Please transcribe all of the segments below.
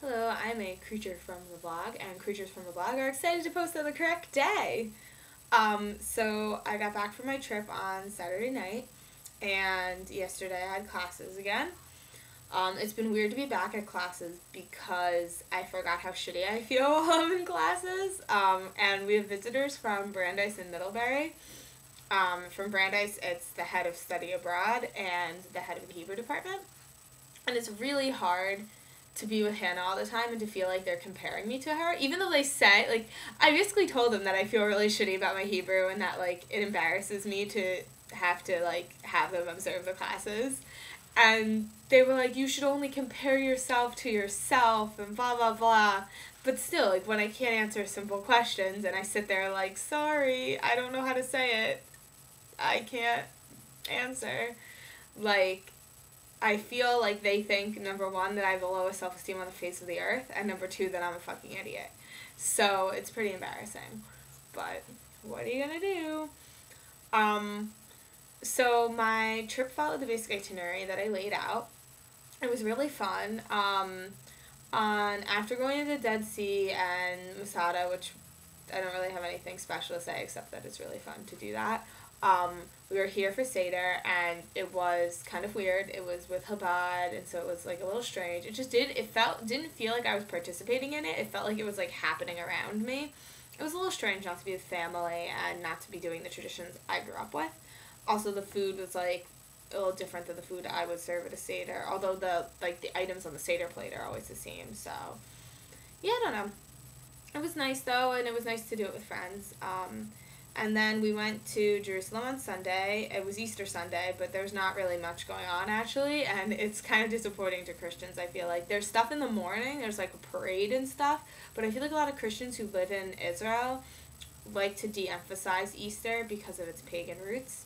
Hello, I'm a creature from the blog, and creatures from the blog are excited to post on the correct day. So I got back from my trip on Saturday night, and yesterday I had classes again. It's been weird to be back at classes because I forgot how shitty I feel while I'm in classes. And we have visitors from Brandeis and Middlebury. From Brandeis, it's the head of study abroad and the head of the Hebrew department. And it's really hard to be with Hannah all the time and to feel like they're comparing me to her, even though they say, like, I basically told them that I feel really shitty about my Hebrew and that, like, it embarrasses me to have to, like, have them observe the classes. And they were like, you should only compare yourself to yourself and blah, blah, blah. But still, like, when I can't answer simple questions and I sit there like, sorry, I don't know how to say it, I can't answer. Like, I feel like they think, number one, that I have the lowest self-esteem on the face of the earth, and number two, that I'm a fucking idiot. So, it's pretty embarrassing. But, what are you gonna do? So my trip followed the basic itinerary that I laid out. It was really fun. After going to the Dead Sea and Masada, which I don't really have anything special to say except that it's really fun to do that. We were here for Seder, and it was kind of weird. It was with Chabad, and so it was like a little strange. Didn't feel like I was participating in it. It felt like it was like happening around me. It was a little strange not to be with family and not to be doing the traditions I grew up with. Also, the food was like a little different than the food I would serve at a Seder, although the items on the Seder plate are always the same. So, yeah, I don't know. It was nice though, and it was nice to do it with friends. And then we went to Jerusalem on Sunday. It was Easter Sunday, but there's not really much going on, actually, and it's kind of disappointing to Christians, I feel like. There's stuff in the morning, there's, like, a parade and stuff, but I feel like a lot of Christians who live in Israel like to de-emphasize Easter because of its pagan roots.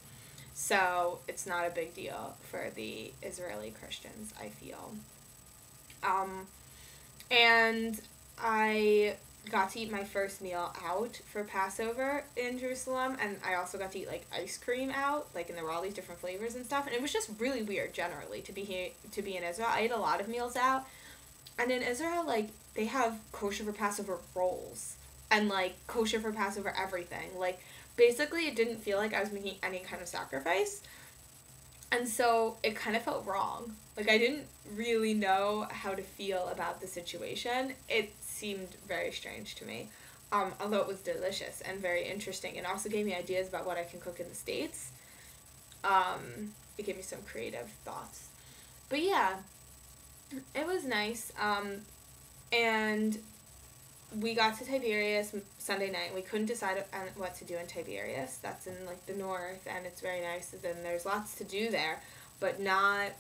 So it's not a big deal for the Israeli Christians, I feel. And I got to eat my first meal out for Passover in Jerusalem, and I also got to eat like ice cream out, like, and there were all these different flavors and stuff, and it was just really weird generally to be in Israel. I ate a lot of meals out, and in Israel, like, they have kosher for Passover rolls and like kosher for Passover everything. Like, basically it didn't feel like I was making any kind of sacrifice, and so it kind of felt wrong. Like, I didn't really know how to feel about the situation. It seemed very strange to me, although it was delicious and very interesting, and also gave me ideas about what I can cook in the States. It gave me some creative thoughts. But yeah, it was nice, and we got to Tiberias Sunday night. We couldn't decide on what to do in Tiberias. That's in, like, the north, and it's very nice. And then there's lots to do there, but not...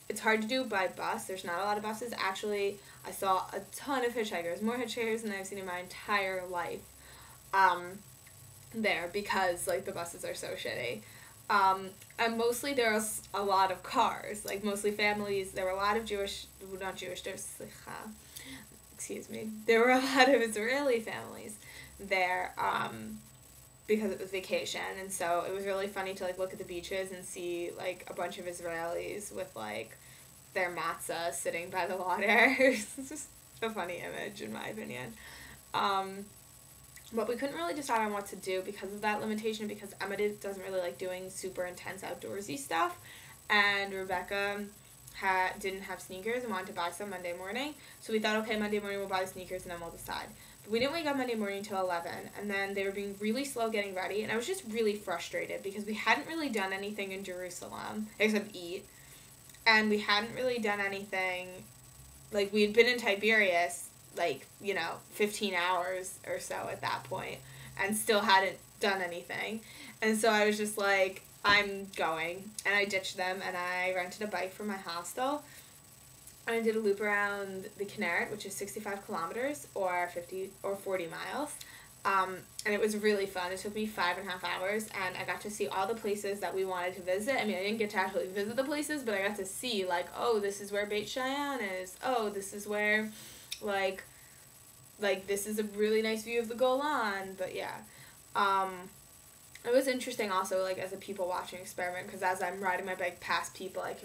It's hard to do by bus. There's not a lot of buses. Actually, I saw a ton of hitchhikers, more hitchhikers than I've seen in my entire life, there, because, like, the buses are so shitty. And mostly there was a lot of cars, like, mostly families. There were a lot of there were a lot of Israeli families there, because it was vacation, and so it was really funny to, like, look at the beaches and see, like, a bunch of Israelis with, like, their matzah sitting by the water. It's just a funny image, in my opinion. But we couldn't really decide on what to do because of that limitation, because Emma doesn't really like doing super intense outdoorsy stuff, and Rebecca didn't have sneakers and wanted to buy some Monday morning, so we thought, okay, Monday morning we'll buy the sneakers and then we'll decide. But we didn't wake up Monday morning until 11, and then they were being really slow getting ready, and I was just really frustrated because we hadn't really done anything in Jerusalem except eat, and we hadn't really done anything, like, we had been in Tiberias, like, 15 hours or so at that point, and still hadn't done anything, and so I was just like, I'm going, and I ditched them, and I rented a bike from my hostel, and I did a loop around the Kinneret, which is 65 kilometers, or 50 or 40 miles, and it was really fun. It took me 5.5 hours, and I got to see all the places that we wanted to visit. I mean, I didn't get to actually visit the places, but I got to see, like, oh, this is where Beit Shayan is, oh, this is where, like, this is a really nice view of the Golan, but yeah, it was interesting also, like, as a people watching experiment, because as I'm riding my bike past people, I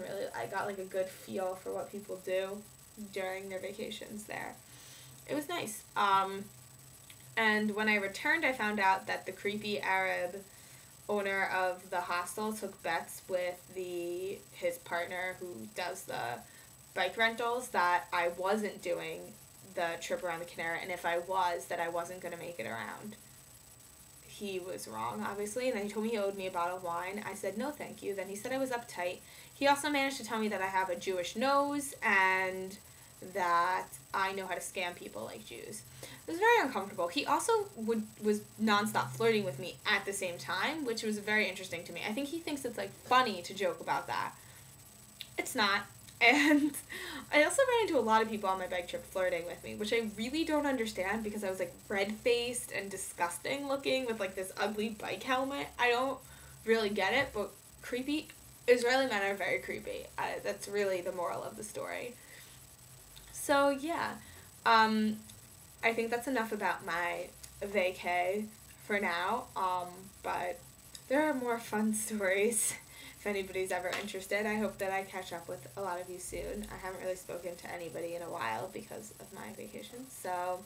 got, like, a good feel for what people do. during their vacations there. It was nice. And when I returned, I found out that the creepy Arab owner of the hostel took bets with his partner who does the bike rentals that I wasn't doing the trip around the Canary, and if I was, that I wasn't going to make it around. He was wrong, obviously, and then he told me he owed me a bottle of wine. I said, no, thank you. Then he said I was uptight. He also managed to tell me that I have a Jewish nose and that I know how to scam people like Jews. It was very uncomfortable. He also was nonstop flirting with me at the same time, which was very interesting to me. I think he thinks it's, like, funny to joke about that. It's not. And I also ran into a lot of people on my bike trip flirting with me, which I really don't understand because I was, like, red-faced and disgusting looking with, like, this ugly bike helmet. I don't really get it, but creepy. Israeli men are very creepy. That's really the moral of the story. So, yeah. I think that's enough about my vacay for now. But there are more fun stories if anybody's ever interested. I hope that I catch up with a lot of you soon. I haven't really spoken to anybody in a while because of my vacation. So,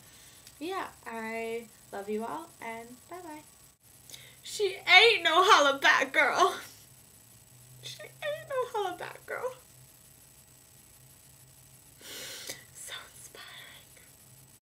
yeah, I love you all, and bye-bye. She ain't no holla back girl.